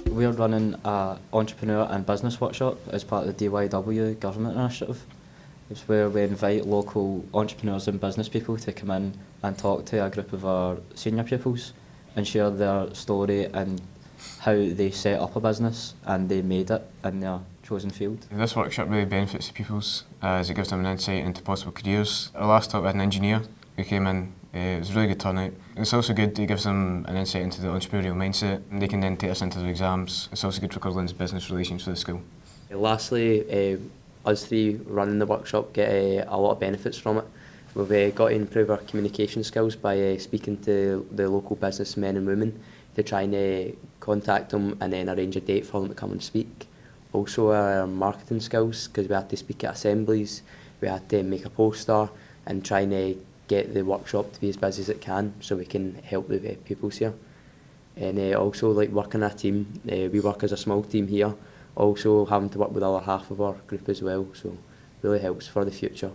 We're running an entrepreneur and business workshop as part of the DYW government initiative. It's where we invite local entrepreneurs and business people to come in and talk to a group of our senior pupils and share their story and how they set up a business and they made it in their chosen field. This workshop really benefits the pupils as it gives them an insight into possible careers. Our last talk we had an engineer who came in. It was a really good turnout. It's also good, it gives them an insight into the entrepreneurial mindset, and they can then take us into their exams. It's also good for Kirkland's business relations for the school. Lastly, us three running the workshop get a lot of benefits from it. We've got to improve our communication skills by speaking to the local businessmen and women to try and contact them and then arrange a date for them to come and speak. Also our marketing skills, because we had to speak at assemblies, we had to make a poster and try and get the workshop to be as busy as it can so we can help the pupils here. And also like working a team, we work as a small team here, also having to work with the other half of our group as well, so really helps for the future.